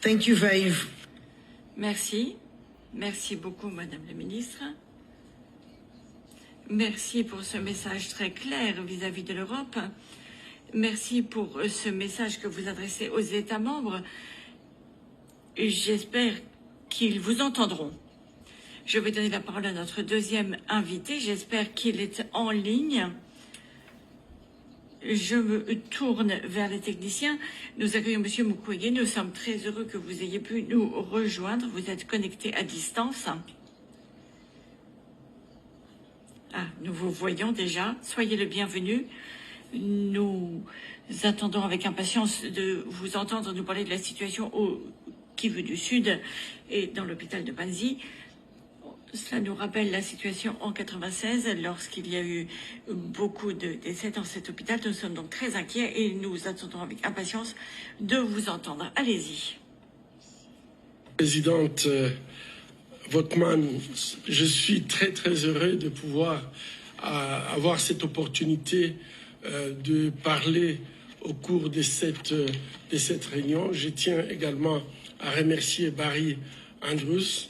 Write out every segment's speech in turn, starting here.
Thank you very. Merci. Merci beaucoup, Madame la Ministre. Merci pour ce message très clair vis-à-vis de l'Europe. Merci pour ce message que vous adressez aux États membres. J'espère qu'ils vous entendront. Je vais donner la parole à notre deuxième invité. J'espère qu'il est en ligne. Je me tourne vers les techniciens. Nous accueillons M. Mukwege. Nous sommes très heureux que vous ayez pu nous rejoindre. Vous êtes connecté à distance. Ah, nous vous voyons déjà. Soyez le bienvenu. Nous attendons avec impatience de vous entendre nous parler de la situation au Kivu du Sud et dans l'hôpital de Panzi. Cela nous rappelle la situation en 96 lorsqu'il y a eu beaucoup de décès dans cet hôpital. Nous sommes donc très inquiets et nous attendons avec impatience de vous entendre. Allez-y. Présidente Votman, je suis très heureux de pouvoir avoir cette opportunité de parler au cours de cette réunion. Je tiens également à remercier Barry Andrews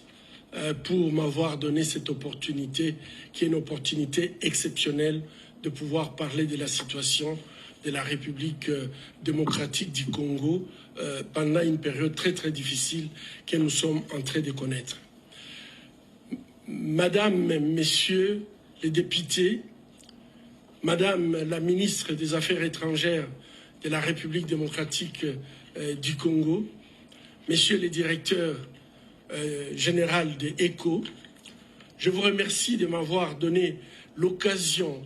pour m'avoir donné cette opportunité, qui est une opportunité exceptionnelle de pouvoir parler de la situation de la République démocratique du Congo pendant une période très difficile que nous sommes en train de connaître. Madame, Messieurs les députés, Madame la ministre des Affaires étrangères de la République démocratique du Congo, Messieurs les directeurs général de ECHO, je vous remercie de m'avoir donné l'occasion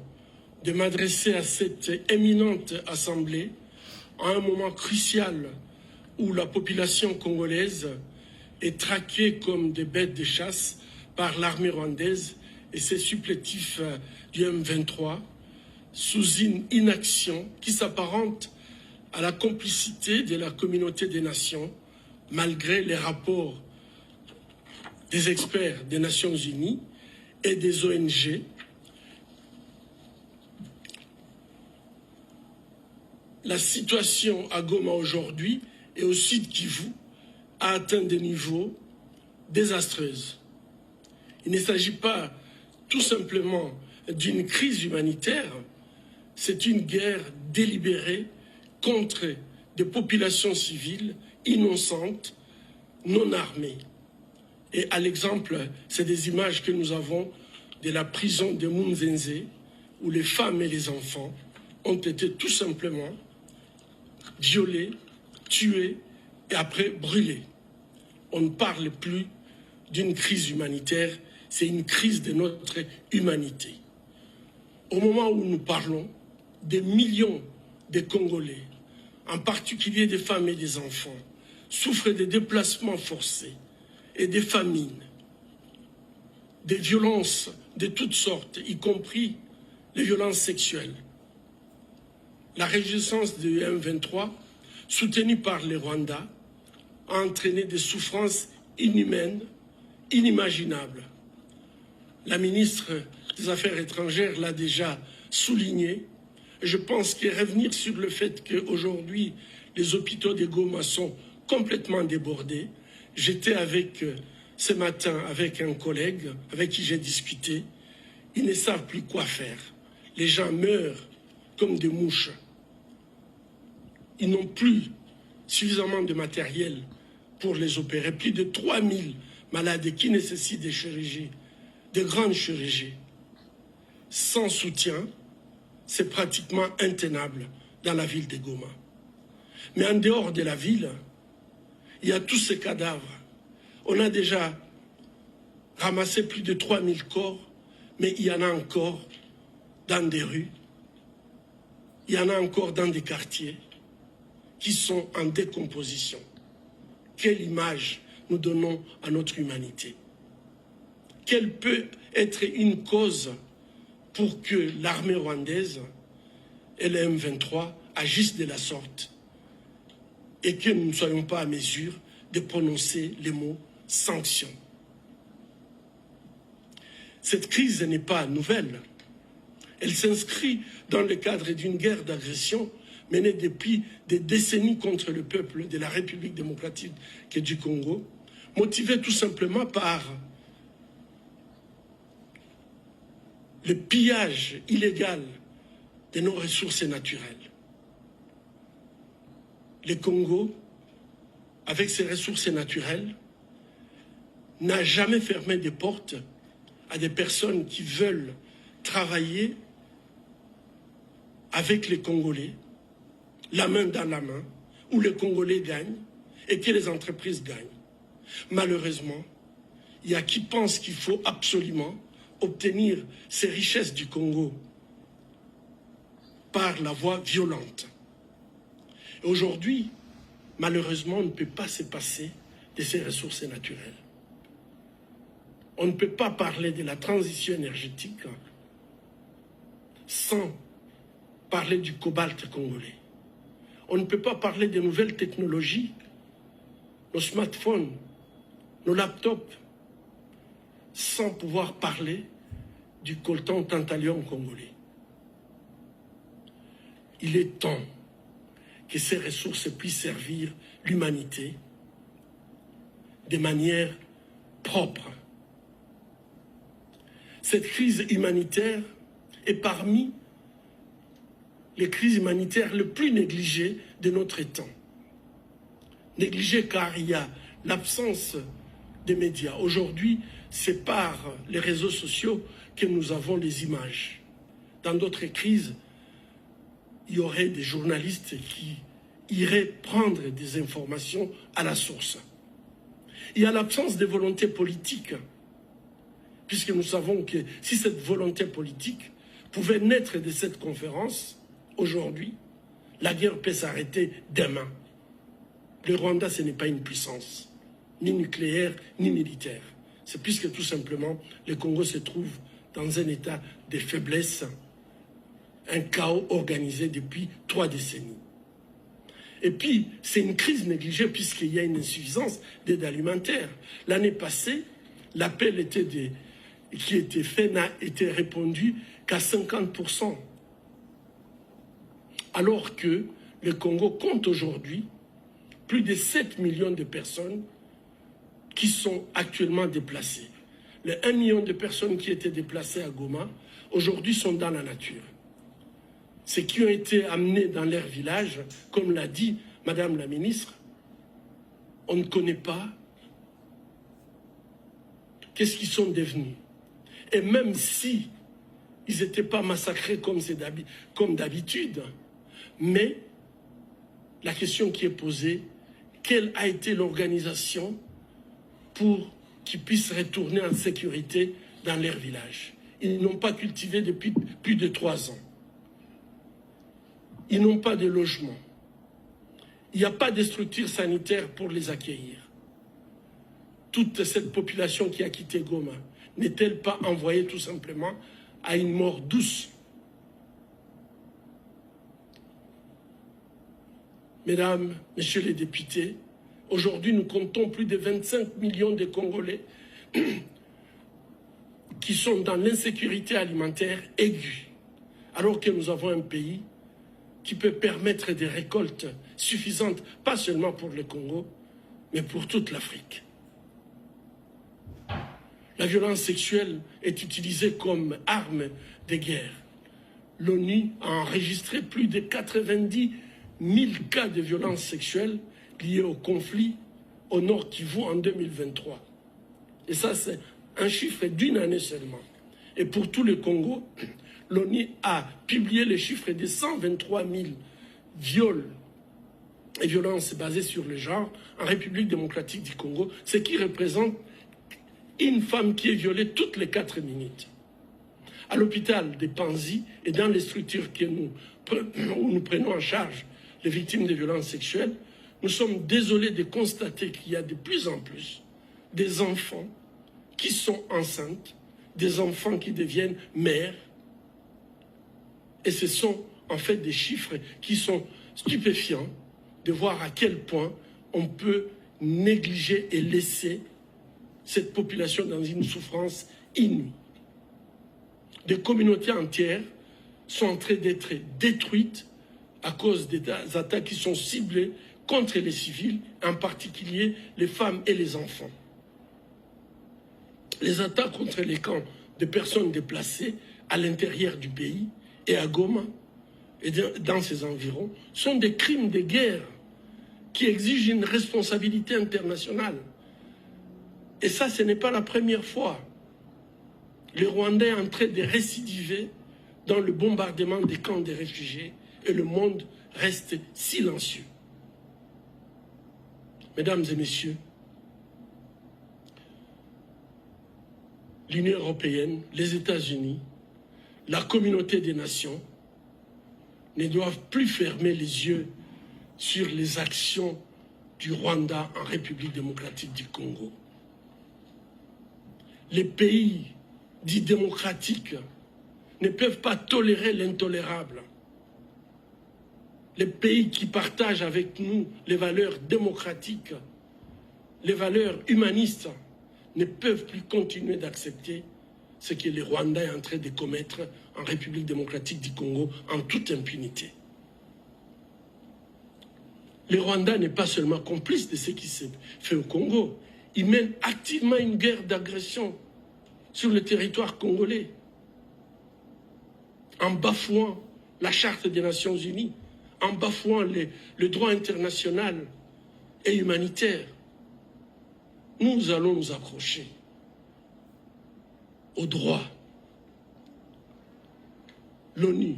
de m'adresser à cette éminente assemblée à un moment crucial où la population congolaise est traquée comme des bêtes de chasse par l'armée rwandaise et ses supplétifs du M23 sous une inaction qui s'apparente à la complicité de la communauté des nations malgré les rapports des experts des Nations Unies et des ONG. La situation à Goma aujourd'hui et au sud Kivu a atteint des niveaux désastreux. Il ne s'agit pas tout simplement d'une crise humanitaire, c'est une guerre délibérée contre des populations civiles innocentes, non armées. Et à l'exemple, c'est des images que nous avons de la prison de Munzenze, où les femmes et les enfants ont été tout simplement violés, tués et après brûlés. On ne parle plus d'une crise humanitaire, c'est une crise de notre humanité. Au moment où nous parlons, des millions de Congolais, en particulier des femmes et des enfants, souffrent de déplacements forcés et des famines, des violences de toutes sortes, y compris les violences sexuelles. La résistance du M23, soutenue par les Rwandais, a entraîné des souffrances inhumaines, inimaginables. La ministre des Affaires étrangères l'a déjà souligné. Je pense que revenir sur le fait qu'aujourd'hui, les hôpitaux de Goma sont complètement débordés. J'étais ce matin avec un collègue avec qui j'ai discuté. Ils ne savent plus quoi faire. Les gens meurent comme des mouches. Ils n'ont plus suffisamment de matériel pour les opérer. Plus de 3000 malades qui nécessitent des chirurgies, de grandes chirurgies. Sans soutien, c'est pratiquement intenable dans la ville de Goma. Mais en dehors de la ville, il y a tous ces cadavres. On a déjà ramassé plus de 3000 corps, mais il y en a encore dans des rues, il y en a encore dans des quartiers qui sont en décomposition. Quelle image nous donnons à notre humanité? Quelle peut être une cause pour que l'armée rwandaise et le M23 agissent de la sorte et que nous ne soyons pas à mesure de prononcer les mots « sanctions ». Cette crise n'est pas nouvelle. Elle s'inscrit dans le cadre d'une guerre d'agression menée depuis des décennies contre le peuple de la République démocratique du Congo, motivée tout simplement par le pillage illégal de nos ressources naturelles. Le Congo, avec ses ressources naturelles, n'a jamais fermé des portes à des personnes qui veulent travailler avec les Congolais, la main dans la main, où les Congolais gagnent et que les entreprises gagnent. Malheureusement, il y a qui pensent qu'il faut absolument obtenir ces richesses du Congo par la voie violente. Aujourd'hui, malheureusement, on ne peut pas se passer de ces ressources naturelles. On ne peut pas parler de la transition énergétique sans parler du cobalt congolais. On ne peut pas parler des nouvelles technologies, nos smartphones, nos laptops, sans pouvoir parler du coltan tantalium congolais. Il est temps que ces ressources puissent servir l'humanité de manière propre. Cette crise humanitaire est parmi les crises humanitaires les plus négligées de notre temps. Négligées car il y a l'absence des médias. Aujourd'hui, c'est par les réseaux sociaux que nous avons les images. Dans d'autres crises, il y aurait des journalistes qui iraient prendre des informations à la source. Il y a l'absence de volonté politique, puisque nous savons que si cette volonté politique pouvait naître de cette conférence, aujourd'hui, la guerre peut s'arrêter demain. Le Rwanda, ce n'est pas une puissance, ni nucléaire, ni militaire. C'est puisque tout simplement, le Congo se trouve dans un état de faiblesse, un chaos organisé depuis 3 décennies. Et puis, c'est une crise négligée puisqu'il y a une insuffisance d'aide alimentaire. L'année passée, l'appel qui était fait n'a été répondu qu'à 50%. Alors que le Congo compte aujourd'hui plus de 7 millions de personnes qui sont actuellement déplacées. Les 1 million de personnes qui étaient déplacées à Goma, aujourd'hui sont dans la nature. Ceux qui ont été amenés dans leur village, comme l'a dit Madame la ministre, on ne connaît pas qu'est-ce qu'ils sont devenus. Et même si ils n'étaient pas massacrés comme d'habitude, mais la question qui est posée, quelle a été l'organisation pour qu'ils puissent retourner en sécurité dans leur village? Ils n'ont pas cultivé depuis plus de 3 ans. Ils n'ont pas de logement. Il n'y a pas de structure sanitaire pour les accueillir. Toute cette population qui a quitté Goma n'est-elle pas envoyée tout simplement à une mort douce? Mesdames, Messieurs les députés, aujourd'hui nous comptons plus de 25 millions de Congolais qui sont dans l'insécurité alimentaire aiguë, alors que nous avons un pays qui peut permettre des récoltes suffisantes, pas seulement pour le Congo, mais pour toute l'Afrique. La violence sexuelle est utilisée comme arme de guerre. L'ONU a enregistré plus de 90 000 cas de violences sexuelles liées au conflit au Nord Kivu en 2023. Et ça, c'est un chiffre d'une année seulement. Et pour tout le Congo, l'ONU a publié les chiffres de 123 000 viols et violences basées sur le genre en République démocratique du Congo, ce qui représente une femme qui est violée toutes les 4 minutes. À l'hôpital de Panzi et dans les structures où nous prenons en charge les victimes de violences sexuelles, nous sommes désolés de constater qu'il y a de plus en plus des enfants qui sont enceintes, des enfants qui deviennent mères. Et ce sont en fait des chiffres qui sont stupéfiants de voir à quel point on peut négliger et laisser cette population dans une souffrance inouïe. Des communautés entières sont en train d'être détruites à cause des attaques qui sont ciblées contre les civils, en particulier les femmes et les enfants. Les attaques contre les camps de personnes déplacées à l'intérieur du pays et à Goma et dans ses environs sont des crimes de guerre qui exigent une responsabilité internationale. Et ça, ce n'est pas la première fois. Le Rwanda est en train de récidiver dans le bombardement des camps des réfugiés et le monde reste silencieux. Mesdames et messieurs, l'Union européenne, les États-Unis, la communauté des nations ne doivent plus fermer les yeux sur les actions du Rwanda en République démocratique du Congo. Les pays dits démocratiques ne peuvent pas tolérer l'intolérable. Les pays qui partagent avec nous les valeurs démocratiques, les valeurs humanistes, ne peuvent plus continuer d'accepter ce que le Rwanda est en train de commettre en République démocratique du Congo en toute impunité. Le Rwanda n'est pas seulement complice de ce qui s'est fait au Congo, il mène activement une guerre d'agression sur le territoire congolais, en bafouant la Charte des Nations Unies, en bafouant le droit international et humanitaire. Nous allons nous accrocher au droit. L'ONU,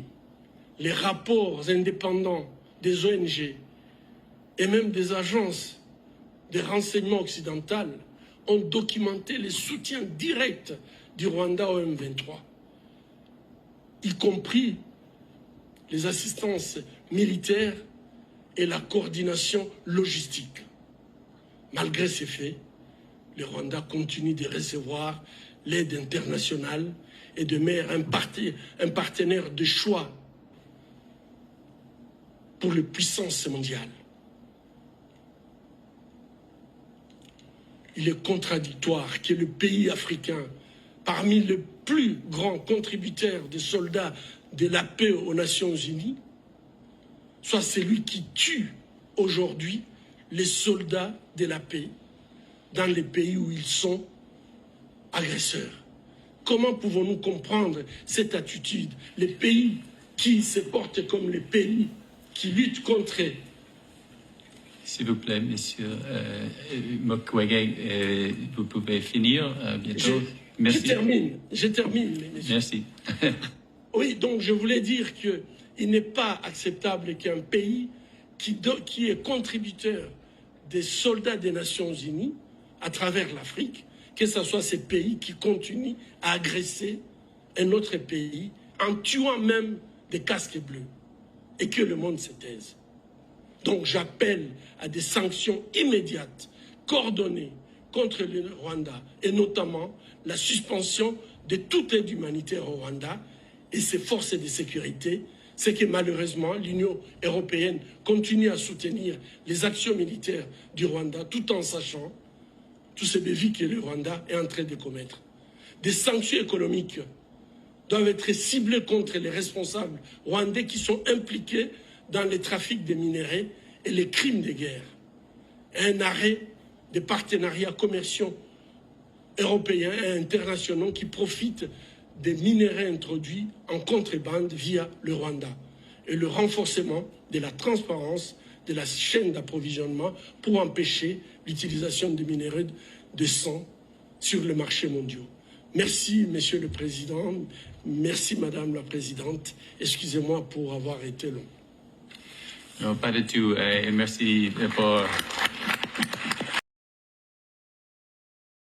les rapports indépendants des ONG et même des agences de renseignement occidentales ont documenté les soutiens directs du Rwanda au M23, y compris les assistances militaires et la coordination logistique. Malgré ces faits, le Rwanda continue de recevoir l'aide internationale et de demeure un partenaire de choix pour les puissances mondiales. Il est contradictoire que le pays africain, parmi les plus grands contributeurs de soldats de la paix aux Nations Unies, soit celui qui tue aujourd'hui les soldats de la paix dans les pays où ils sont agresseurs. Comment pouvons-nous comprendre cette attitude? Les pays qui se portent comme les pays qui luttent contre... S'il vous plaît, monsieur Mukwege, vous pouvez finir bientôt. Merci. Je termine, messieurs. Merci. Oui, donc je voulais dire qu'il n'est pas acceptable qu'un pays qui est contributeur des soldats des Nations Unies à travers l'Afrique, que ce soit ces pays qui continuent à agresser un autre pays en tuant même des casques bleus et que le monde se taise. Donc j'appelle à des sanctions immédiates, coordonnées contre le Rwanda et notamment la suspension de toute aide humanitaire au Rwanda et ses forces de sécurité. C'est que malheureusement l'Union européenne continue à soutenir les actions militaires du Rwanda tout en sachant tous ces bévis que le Rwanda est en train de commettre. Des sanctions économiques doivent être ciblées contre les responsables rwandais qui sont impliqués dans les trafics de minerais et les crimes de guerre. Un arrêt des partenariats commerciaux européens et internationaux qui profitent des minerais introduits en contrebande via le Rwanda et le renforcement de la transparence de la chaîne d'approvisionnement pour empêcher l'utilisation de minerais de sang sur le marché mondial. Merci, Monsieur le Président. Merci, Madame la Présidente. Excusez-moi pour avoir été long. Non, pas du tout. Et merci pour